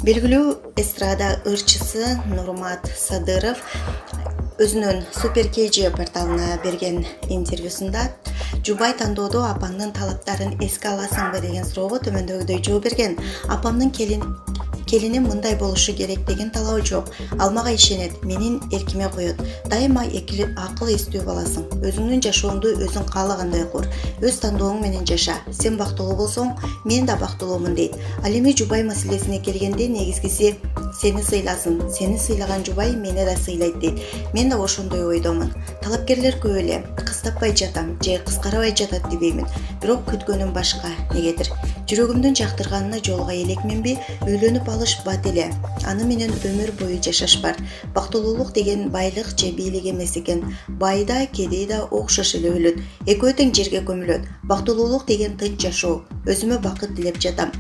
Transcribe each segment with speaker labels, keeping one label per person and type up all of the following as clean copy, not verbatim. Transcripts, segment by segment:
Speaker 1: Белгилүү эстрада ырчысы Нурмат Садыров өзүнүн Super KG порталына берген интервьюсунда Жубай тандоодо апамдын талаптарын эске аласыңбы деген суроого төмөндөгүдөй жооп берген. Апамдын келини мындай болушу керек деген талабы жок. Ал мага ишенет, менин эркиме коет. Дайыма акыл эстүү баласың. Өзүңдүн жашооңду өзүң каалагандай кур. Өз тандооң менен жаша. Сен бактылуу болсоң, мен да бактылуумун дейт. Ал эми Жубай маселесине келгенде негизгиси сени сыйласын. Сени сыйлаган Жубай мени да сыйлайт дейт. Мен да ошондой ойдомун. Талапкерлер көп эле. Кыз таппай жатам же кызгарабай жатат дебеймин. Бирок күткөнүм башка. Негедир? Жүрөгүмдүн жактырганына жолуга элекменби? Үйлөнүп алышпат эле. Аны менен өмүр бою жашашпар. Бактылуулук деген байлык же бийлик эмес экен. Бай да, кедей да окшош эле өлөт. Экөө тең жерге көмүлөт. Бактылуулук деген тынч жашоо. Өзүмө бакыт тилеп жатам.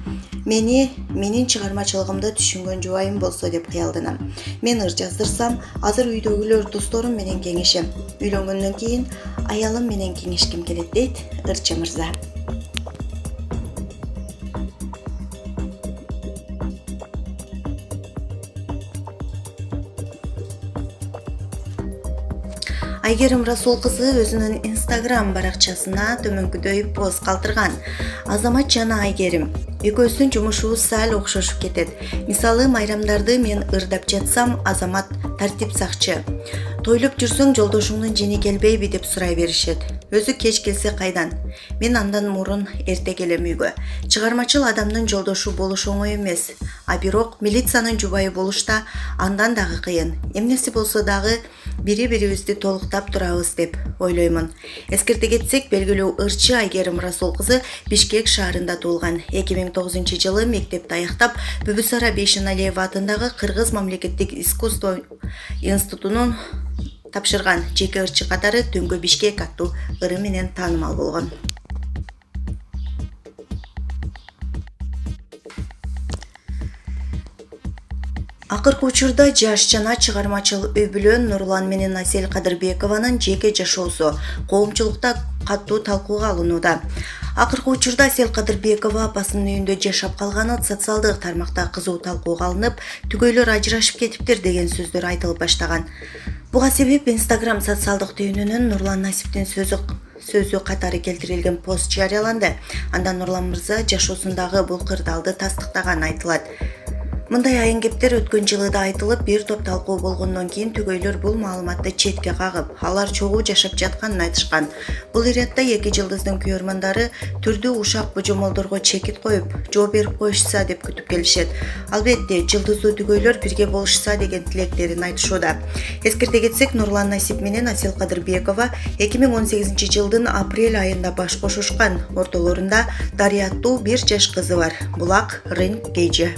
Speaker 1: Менин чыгармачылыгымды түшүнгөн жубайым болсо деп кыялданам. Мен ыр жаздырсам, азыр үйдөгүлөр досторум менен кеңешем. Үйлөнгөндөн кийин аялым менен кеңешким келет дейт ырчы мырза. Айгерим Расул кызы өзүнүн Instagram баракчасына төмөнкүдөй пост калтырган. Азамат жана Айгерим, экөөбүздүн жумушубуз сал окшошуп кетет. Мисалы, майрамдарды мен ырдап жатсам, Азамат тартип сакчы. Тойлоп жүрсөң жолдошуңдун жини келбейби деп сурай беришет. Өзү кеч келсе кайдан? Мен андан мурун эрте келем үйгө. Чыгармачыл адамдын жолдошу болуш оңой эмес. А бирок милициянын жубайы болуш да андан дагы кыйын. Эмнеси болсо дагы бири-бирибизди толуктап турабыз деп ойлоймун. Эскерте кетсек, белгилүү ырчы Айгерим Расул кызы Бишкек шаарында туулган. 2009-жылы мектепти аяктап, Бүбүсара Бейшеналиева атындагы Кыргыз мамлекеттик искусство институтунун тапшырган. Жеке ырчы катары Түнгө Бишкек аттуу ыры менен таанымал болгон. Акыркы учурда жаш жана чыгармачыл үй-бүлө Нурлан менен Асель Кадырбекованын жеке жашоосу коомчулукта катуу талкууга алынууда. Акыркы учурда Асель Кадырбекова апасынын үйүндө жашап калганы социалдык тармакта кызуу талкууга алынып, түгөйлөр ажырашып кетиптир деген сөздөр айтылып баштаган. Буга себеп Instagram социалдык түйүнүнүн Нурлан Насиптин сөзү катары келтирилген пост жарыяланды. Анда Нурлан мырза жашоосундагы бул кырдаалды тастыктаганы айтылат. Мындай айын кептер өткөн жылы да айтылып, бир топ талкуу болгондон кийин түгөйлөр бул маалыматты четке кагып, алар чогуу жашап жатканын айтышкан. Бул иретте эки жылдыздын күйөрмандары түрдүү ушак божомолдорго чекит коюп, жооп берип коюшса деп күтүп келишет. Албетте, жылдыздуу түгөйлөр бирге болушса деген тилектерин айтышууда. Эскерте кетсек, Нурлан Насип менен Асель Кадырбекова 2018-жылдын апрель айында баш кошушкан. Ортолорунда Дария аттуу бир жаш кызы бар. Булак Рын Кежи.